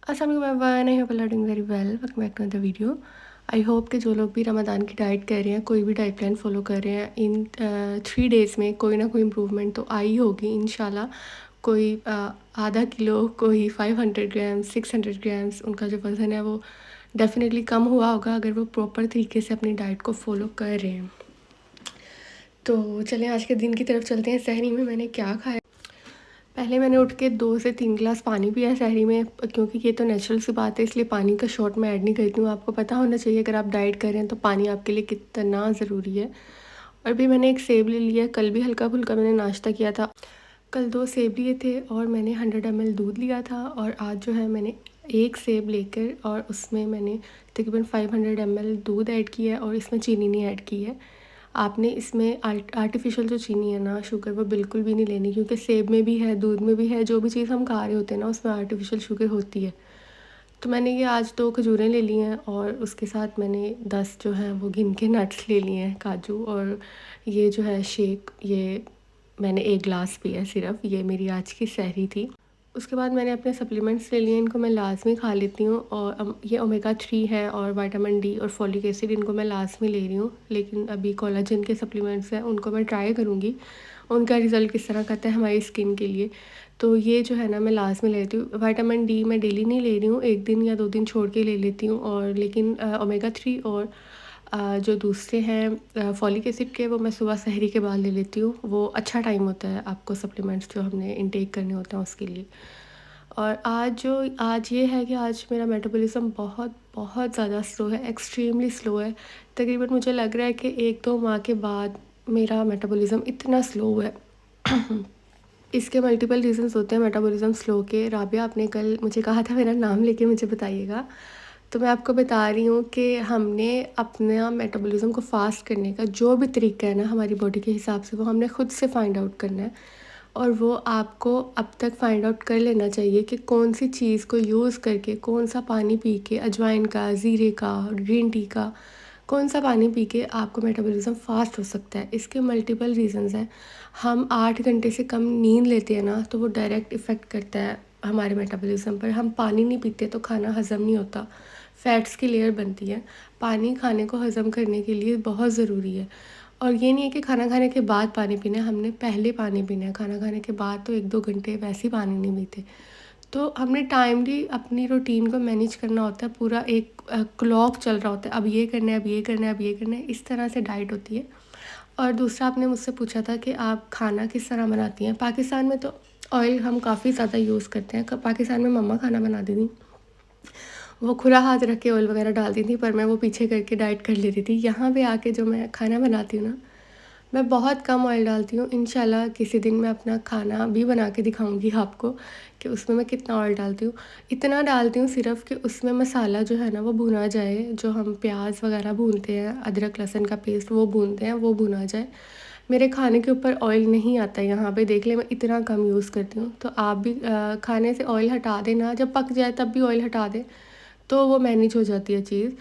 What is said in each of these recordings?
अस्सलाम वालेकुम, I hope you are doing very well. Welcome back to the video. I hope कि जो लोग भी रमज़ान की डाइट कर रहे हैं, कोई भी डाइट प्लान फॉलो कर रहे हैं, इन 3 डेज़ में कोई ना कोई इम्प्रूवमेंट तो आई होगी इंशाल्लाह। कोई आधा किलो, कोई 500 ग्राम्स, 600 ग्राम्स उनका जो वज़न है वो डेफ़िनेटली कम हुआ होगा अगर वो प्रॉपर तरीके से अपनी डाइट को फ़ॉलो कर रहे हैं। तो चलें आज के दिन की तरफ चलते हैं। सहरी में मैंने क्या खाया? पहले मैंने उठ के 2 से 3 गिलास पानी पिया सहरी में, क्योंकि ये तो नेचुरल सी बात है, इसलिए पानी का शॉट मैं ऐड नहीं करती हूँ। आपको पता होना चाहिए अगर आप डाइट कर रहे हैं तो पानी आपके लिए कितना ज़रूरी है। और भी मैंने एक सेब ले लिया। कल भी हल्का-फुल्का मैंने नाश्ता किया था। कल 2 सेब लिए थे और मैंने 100 ml दूध लिया था, और आज जो है मैंने 1 सेब लेकर और उसमें मैंने तकरीबन 500 ml दूध ऐड किया है, और इसमें चीनी नहीं ऐड की है। आपने इसमें आर्टिफ़िशियल जो चीनी है ना, शुगर, वो बिल्कुल भी नहीं लेनी, क्योंकि सेब में भी है, दूध में भी है, जो भी चीज़ हम खा रहे होते हैं ना उसमें आर्टिफ़िशियल शुगर होती है। तो मैंने ये आज 2 खजूरें ले ली हैं, और उसके साथ मैंने 10 जो हैं वो गिन के नट्स ले लिए हैं, काजू। और ये जो है शेक, ये मैंने 1 ग्लास पिया है सिर्फ़। ये मेरी आज की सहरी थी। उसके बाद मैंने अपने सप्लीमेंट्स ले लिए, इनको मैं लाज़मी खा लेती हूँ, और ये ओमेगा 3 है और विटामिन डी और फॉलिक एसिड, इनको मैं लाज़मी ले रही हूँ। लेकिन अभी कोलाजन के सप्लीमेंट्स हैं, उनको मैं ट्राई करूँगी, उनका रिज़ल्ट किस तरह का आता है हमारी स्किन के लिए। तो ये जो है ना मैं लाज़मी लेती हूँ। विटामिन डी मैं डेली नहीं ले रही हूँ, 1 दिन या 2 दिन छोड़ के ले लेती हूँ। और लेकिन ओमेगा 3 और जो दूसरे हैं फॉलिक एसिड के, वो मैं सुबह सहरी के बाद ले लेती हूँ। वो अच्छा टाइम होता है आपको सप्लीमेंट्स जो हमने इनटेक करने होते हैं उसके लिए। और आज ये है कि आज मेरा मेटाबॉलिज़्म बहुत बहुत ज़्यादा स्लो है, एक्सट्रीमली स्लो है। तकरीबन मुझे लग रहा है कि 1-2 माह के बाद मेरा मेटाबॉलिज़्म इतना स्लो है। इसके मल्टीपल रीज़न्स होते हैं मेटाबॉलिज़्म स्लो के। राबिया, आपने कल मुझे कहा था मेरा नाम लेके मुझे बताइएगा। तो मैं आपको बता रही हूँ कि हमने अपना मेटाबॉलिज़्म को फ़ास्ट करने का जो भी तरीका है ना हमारी बॉडी के हिसाब से, वो हमने खुद से फाइंड आउट करना है। और वो आपको अब तक फाइंड आउट कर लेना चाहिए कि कौन सी चीज़ को यूज़ करके, कौन सा पानी पी के, अजवाइन का, ज़ीरे का, ग्रीन टी का, कौन सा पानी पी के आपको मेटाबॉलिज़्म फ़ास्ट हो सकता है। इसके मल्टीपल रीज़न्स हैं। हम 8 घंटे से कम नींद लेते हैं ना, तो वो डायरेक्ट इफ़ेक्ट करता है हमारे मेटाबॉलिज़्म पर। हम पानी नहीं पीते तो खाना हज़म नहीं होता, फैट्स की लेयर बनती है। पानी खाने को हज़म करने के लिए बहुत ज़रूरी है। और ये नहीं है कि खाना खाने के बाद पानी पीना है, हमने पहले पानी पीना है। खाना खाने के बाद तो 1-2 घंटे वैसे ही पानी नहीं पीते। तो हमने टाइमली अपनी रूटीन को मैनेज करना होता है। पूरा एक क्लॉक चल रहा होता है, अब ये करना है, अब ये करना है, अब ये करना है, इस तरह से डाइट होती है। और दूसरा, आपने मुझसे पूछा था कि आप खाना किस तरह बनाती हैं। पाकिस्तान में तो ऑयल हम काफ़ी ज़्यादा यूज़ करते हैं। पाकिस्तान में मम्मा खाना बनाती थी, वो खुला हाथ रख के ऑयल वगैरह डालती थी, पर मैं वो पीछे करके डाइट कर लेती थी। यहाँ पे आके जो मैं खाना बनाती हूँ ना, मैं बहुत कम ऑयल डालती हूँ। इंशाल्लाह किसी दिन मैं अपना खाना भी बना के दिखाऊंगी आपको कि उसमें मैं कितना ऑयल डालती हूँ। इतना डालती हूँ सिर्फ़ कि उसमें मसाला जो है ना वो भुना जाए। जो हम प्याज वगैरह भूनते हैं, अदरक लहसुन का पेस्ट वो भूनते हैं, वो भुना जाए। मेरे खाने के ऊपर ऑयल नहीं आता है यहाँ पे, देख ले मैं इतना कम यूज़ करती हूँ। तो आप भी खाने से ऑयल हटा देना, जब पक जाए तब भी ऑयल हटा दें, तो वो मैनेज हो जाती है चीज़।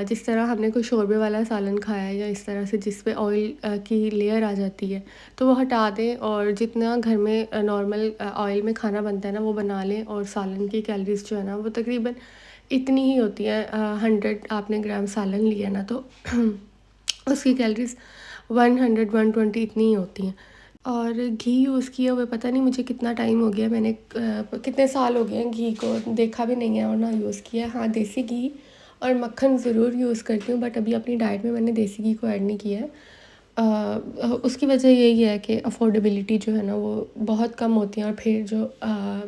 जिस तरह हमने कोई शोरबे वाला सालन खाया है, या इस तरह से जिस पे ऑयल की लेयर आ जाती है, तो वो हटा दें। और जितना घर में नॉर्मल ऑयल में खाना बनता है ना वो बना लें। और सालन की कैलोरीज़ जो है ना वो तकरीबन इतनी ही होती है। 100 आपने ग्राम सालन लिया ना, तो उसकी कैलोरीज़ 100-120 इतनी ही होती हैं। और घी यूज़ किए हुए पता नहीं मुझे कितना टाइम हो गया, मैंने कितने साल हो गए हैं घी को देखा भी नहीं है और ना यूज़ किया है। हाँ, देसी घी और मक्खन ज़रूर यूज़ करती हूँ, बट अभी अपनी डाइट में मैंने देसी घी को ऐड नहीं किया है। उसकी वजह यही है कि अफोर्डेबिलिटी जो है ना वो बहुत कम होती है। और फिर जो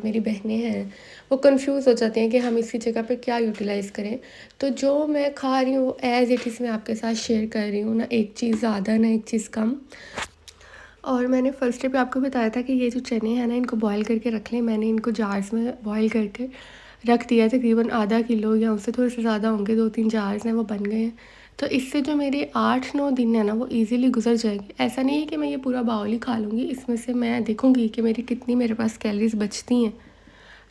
मेरी बहनें हैं वो कंफ्यूज हो जाती हैं कि हम इसकी जगह पे क्या यूटिलाइज़ करें। तो जो मैं खा रही हूँ एज़ इट इज़ मैं आपके साथ शेयर कर रही हूँ, ना एक चीज़ ज़्यादा ना एक चीज़ कम। और मैंने फर्स्ट डे पे आपको बताया था कि ये जो चने हैं ना इनको बॉईल करके रख लें। मैंने इनको जार्स में बॉईल करके रख दिया है, तकरीबन आधा किलो या उससे थोड़े से ज़्यादा होंगे, 2-3 जार्स हैं वो बन गए हैं। तो इससे जो मेरे 8-9 दिन है ना वो ईज़िली गुजर जाएंगे। ऐसा नहीं है कि मैं ये पूरा बाउल ही खा लूँगी, इसमें से मैं देखूँगी कि मेरी कितनी मेरे पास कैलोरीज़ बचती हैं।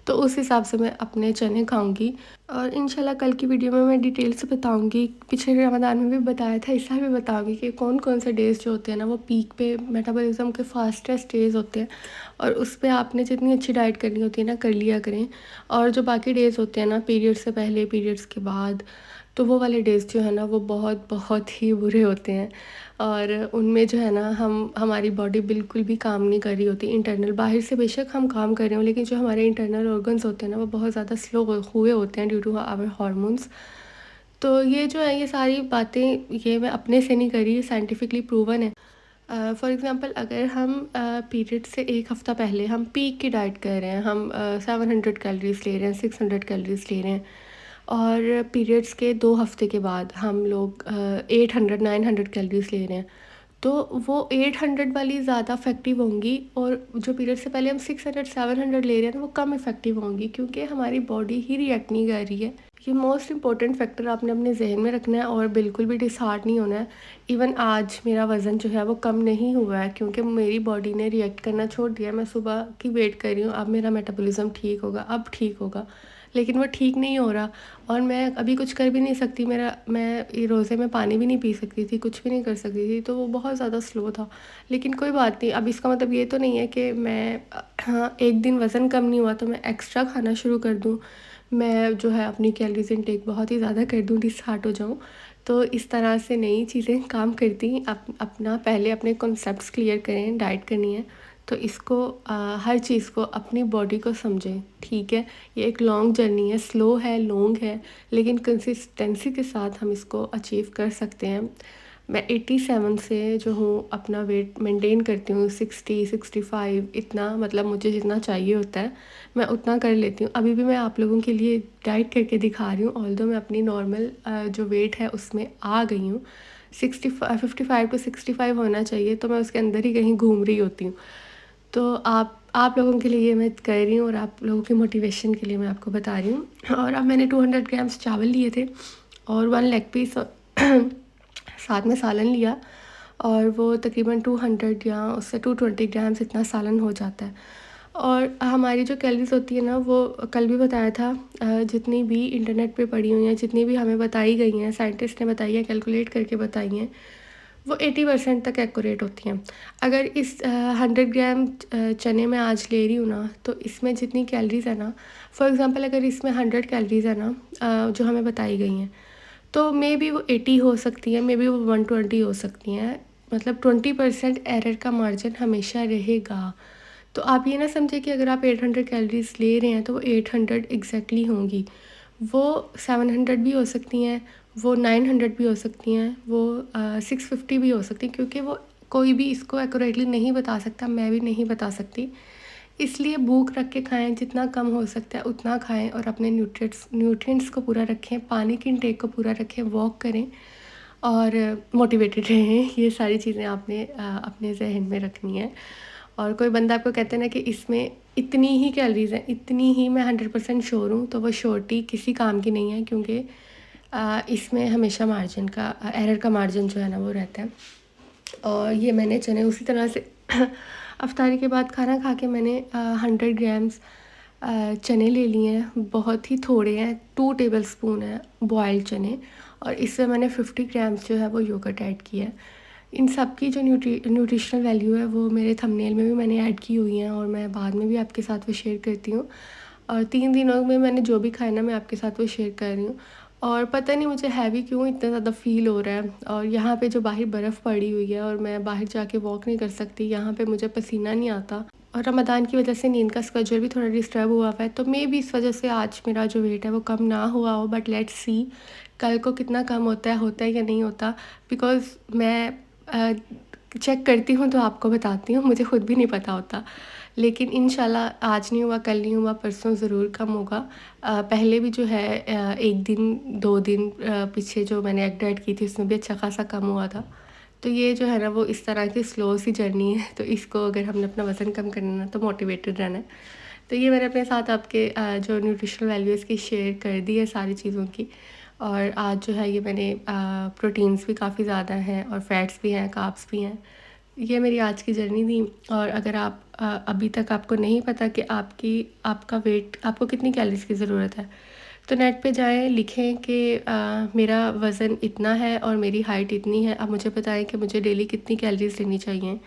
तो उस हिसाब से मैं अपने चने खाऊंगी। और इंशाल्लाह कल की वीडियो में मैं डिटेल से बताऊंगी, पिछले रमज़ान में भी बताया था, इस साल भी बताऊंगी कि कौन कौन से डेज़ जो होते हैं ना वो पीक पे मेटाबॉलिज्म के फास्टेस्ट डेज़ होते हैं, और उस पे आपने जितनी अच्छी डाइट करनी होती है ना कर लिया करें। और जो बाकी डेज़ होते हैं ना, पीरियड्स से पहले पीरियड्स के बाद, तो वो वाले डेज़ जो है ना वो बहुत बहुत ही बुरे होते हैं। और उनमें जो है ना हमारी बॉडी बिल्कुल भी काम नहीं कर रही होती इंटरनल। बाहर से बेशक हम काम कर रहे हो, लेकिन जो हमारे इंटरनल ऑर्गन्स होते हैं ना वो बहुत ज़्यादा स्लो हुए होते हैं ड्यू टू आवर हार्मोन्स। तो ये जो है ये सारी बातें ये मैं अपने से नहीं करी, साइंटिफिकली प्रूवन है। फॉर एग्ज़ाम्पल अगर हम पीरियड से एक हफ़्ता पहले हम पीक की डाइट कर रहे हैं, हम 700 कैलोरीज़ ले रहे हैं, 600 कैलोरीज़ ले रहे हैं, और पीरियड्स के 2 हफ़्ते के बाद हम लोग 800 900 कैलोरीज़ ले रहे हैं, तो वो 800 वाली ज़्यादा इफ़ेक्टिव होंगी, और जो पीरियड से पहले हम 600 700 ले रहे हैं ना वो कम इफ़ेक्टिव होंगी, क्योंकि हमारी बॉडी ही रिएक्ट नहीं कर रही है। ये मोस्ट इंपॉर्टेंट फैक्टर आपने अपने जहन में रखना है, और बिल्कुल भी डिसहार्ट नहीं होना है। इवन आज मेरा वज़न जो है वो कम नहीं हुआ है, क्योंकि मेरी बॉडी ने रिएक्ट करना छोड़ दिया। मैं सुबह की वेट कर रही हूँ, अब मेरा मेटाबॉलिज्म ठीक होगा, अब ठीक होगा, लेकिन वो ठीक नहीं हो रहा। और मैं अभी कुछ कर भी नहीं सकती, मैं ये रोज़े में पानी भी नहीं पी सकती थी, कुछ भी नहीं कर सकती थी, तो वो बहुत ज़्यादा स्लो था। लेकिन कोई बात नहीं, अब इसका मतलब ये तो नहीं है कि मैं हाँ, एक दिन वज़न कम नहीं हुआ तो मैं एक्स्ट्रा खाना शुरू कर दूँ, मैं जो है अपनी कैलोरीज़ इनटेक बहुत ही ज़्यादा कर दूँ, डिसहार्ट हो जाऊँ। तो इस तरह से नई चीज़ें काम करती। अपना पहले अपने कॉन्सेप्ट्स क्लियर करें, डाइट करनी है तो इसको हर चीज़ को अपनी बॉडी को समझें, ठीक है? ये एक लॉन्ग जर्नी है, स्लो है, लॉन्ग है, लेकिन कंसिस्टेंसी के साथ हम इसको अचीव कर सकते हैं। मैं 87 से जो हूँ अपना वेट मेंटेन करती हूँ, 60 65 इतना, मतलब मुझे जितना चाहिए होता है मैं उतना कर लेती हूँ। अभी भी मैं आप लोगों के लिए डाइट करके दिखा रही हूँ, ऑल्दो मैं अपनी नॉर्मल जो वेट है उसमें आ गई हूँ। 55 टू 65 होना चाहिए, तो मैं उसके अंदर ही कहीं घूम रही होती हूँ। तो आप लोगों के लिए ये मैं कर रही हूँ, और आप लोगों की मोटिवेशन के लिए मैं आपको बता रही हूँ। और अब मैंने 200 ग्राम्स चावल लिए थे, और 1 लेग पीस साथ में सालन लिया, और वो तकरीबन 200 या उससे 220 ग्राम्स इतना सालन हो जाता है। और हमारी जो कैलोरीज़ होती है ना वो कल भी बताया था, जितनी भी इंटरनेट पे पढ़ी हुई हैं, जितनी भी हमें बताई गई हैं, साइंटिस्ट ने बताई है, कैलकुलेट करके बताई हैं, वो 80% तक एक्यूरेट होती हैं। अगर इस 100 ग्राम चने में आज ले रही हूँ ना, तो इसमें जितनी कैलोरीज़ है ना, फॉर एग्ज़ाम्पल अगर इसमें 100 कैलोरीज़ है ना, जो हमें बताई गई हैं, तो मे बी वो 80 हो सकती है, मे बी वो 120 हो सकती हैं। मतलब 20% एरर का मार्जिन हमेशा रहेगा। तो आप ये ना समझे कि अगर आप 800 कैलोरीज़ ले रहे हैं तो वो 800 एग्जैक्टली होंगी। वो 700 भी हो सकती हैं, वो 900 भी हो सकती हैं, वो 650 भी हो सकती हैं, क्योंकि वो कोई भी इसको एक्यूरेटली नहीं बता सकता, मैं भी नहीं बता सकती। इसलिए भूख रख के खाएं, जितना कम हो सकता है उतना खाएं, और अपने न्यूट्रिएंट्स को पूरा रखें, पानी की इनटेक को पूरा रखें, वॉक करें, और मोटिवेटेड रहें। ये सारी चीज़ें आपने अपने जहन में रखनी है। और कोई बंदा आपको कहते हैं ना कि इसमें इतनी ही कैलोरीज़ हैं, इतनी ही, मैं 100% श्योर हूँ, तो वो श्योरिटी किसी काम की नहीं है, क्योंकि इसमें हमेशा मार्जिन का एरर का मार्जिन जो है ना वो रहता है। और ये मैंने चने उसी तरह से अफ्तारी के बाद खाना खा के मैंने 100 ग्राम्स चने ले लिए हैं, बहुत ही थोड़े हैं, 2 टेबल स्पून है बॉयल्ड चने, और इसमें मैंने 50 ग्राम्स जो है वो योगर्ट ऐड किया है। इन सब की जो न्यूट्रिशनल वैल्यू है वो मेरे थंबनेल में भी मैंने ऐड की हुई हैं, और मैं बाद में भी आपके साथ वो शेयर करती हूँ। और 3 दिनों में मैंने जो भी खाया ना मैं आपके साथ वो शेयर कर रही हूँ। और पता नहीं मुझे हैवी क्यों इतना ज़्यादा फ़ील हो रहा है, और यहाँ पे जो बाहर बर्फ़ पड़ी हुई है और मैं बाहर जाके वॉक नहीं कर सकती, यहाँ पे मुझे पसीना नहीं आता, और रमदान की वजह से नींद का स्केड्यूल भी थोड़ा डिस्टर्ब हुआ हुआ है, तो मे भी इस वजह से आज मेरा जो वेट है वो कम ना हुआ हो। बट लेट्स सी कल को कितना कम होता है या नहीं होता, बिकॉज़ मैं चेक करती हूँ तो आपको बताती हूँ, मुझे खुद भी नहीं पता होता। लेकिन इंशाल्लाह आज नहीं हुआ, कल नहीं हुआ, परसों ज़रूर कम होगा। पहले भी जो है 1 दिन 2 दिन पीछे जो मैंने एग डाइट की थी उसमें भी अच्छा खासा कम हुआ था। तो ये जो है ना वो इस तरह की स्लो सी जर्नी है, तो इसको अगर हमने अपना वज़न कम करना है तो मोटिवेटेड रहना है। तो ये मैंने अपने साथ आपके जो न्यूट्रिशनल वैल्यूज़ की शेयर कर दी है सारी चीज़ों की। और आज जो है ये मैंने प्रोटीन्स भी काफ़ी ज़्यादा हैं, और फैट्स भी हैं, कार्ब्स भी हैं। ये मेरी आज की जर्नी थी। और अगर आप अभी तक आपको नहीं पता कि आपका वेट, आपको कितनी कैलोरीज़ की ज़रूरत है, तो नेट पे जाएँ, लिखें कि मेरा वज़न इतना है और मेरी हाइट इतनी है, अब मुझे बताएँ कि मुझे डेली कितनी कैलोरीज़ लेनी चाहिए,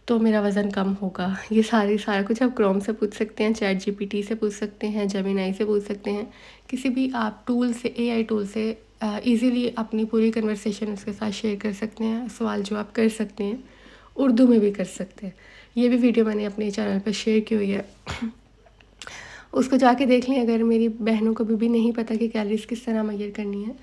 तो मेरा वज़न कम होगा। ये सारा कुछ आप क्रोम से पूछ सकते हैं, चैट जीपीटी से पूछ सकते हैं, जेमिनी से पूछ सकते हैं। किसी भी आप टूल से, एआई टूल से ईज़िली अपनी पूरी कन्वर्सेशन उसके साथ शेयर कर सकते हैं, सवाल जवाब कर सकते हैं, उर्दू में भी कर सकते हैं। ये भी वीडियो मैंने अपने चैनल पर शेयर की हुई है। उसको जाके देख लें अगर मेरी बहनों को भी नहीं पता कि कैलोरीज़ किस तरह मेजर करनी है।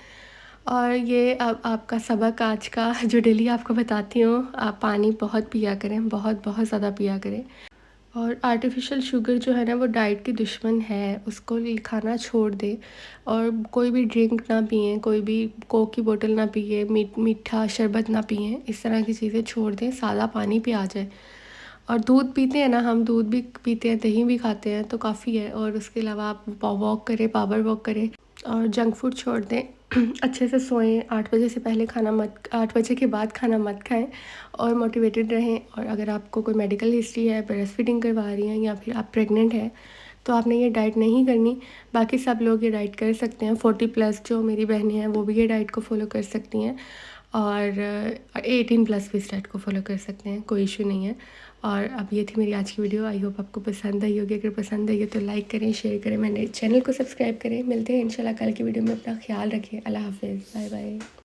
और ये अब आपका सबक आज का जो डेली आपको बताती हूँ, आप पानी बहुत पिया करें, बहुत बहुत ज़्यादा पिया करें। और आर्टिफ़िशियल शुगर जो है ना, वो डाइट की दुश्मन है, उसको खाना छोड़ दें। और कोई भी ड्रिंक ना पिएँ, कोई भी कोक की बोतल ना पिए, मीठा शरबत ना पिएँ, इस तरह की चीज़ें छोड़ दें, सादा पानी पिया जाए। और दूध पीते हैं ना, हम दूध भी पीते हैं, दही भी खाते हैं, तो काफ़ी है। और उसके अलावा आप वॉक करें, पावर वॉक करें और जंक फूड छोड़ दें। अच्छे से सोएं, 8 बजे से पहले खाना मत 8 बजे के बाद खाना मत खाएं और मोटिवेटेड रहें। और अगर आपको कोई मेडिकल हिस्ट्री है, ब्रेस्ट फीडिंग करवा रही हैं या फिर आप प्रेग्नेंट हैं, तो आपने ये डाइट नहीं करनी। बाकी सब लोग ये डाइट कर सकते हैं। 40+ जो मेरी बहनें हैं, वो भी ये डाइट को फॉलो कर सकती हैं। और 18+ भी इस डाइट को फॉलो कर सकते हैं, कोई इशू नहीं है। और अब ये थी मेरी आज की वीडियो। आई होप आपको पसंद आई होगी। अगर पसंद आई है तो लाइक करें, शेयर करें, मेरे चैनल को सब्सक्राइब करें। मिलते हैं इंशाल्लाह कल की वीडियो में। अपना ख्याल रखें। अल्लाह हाफ़िज़, बाय बाय।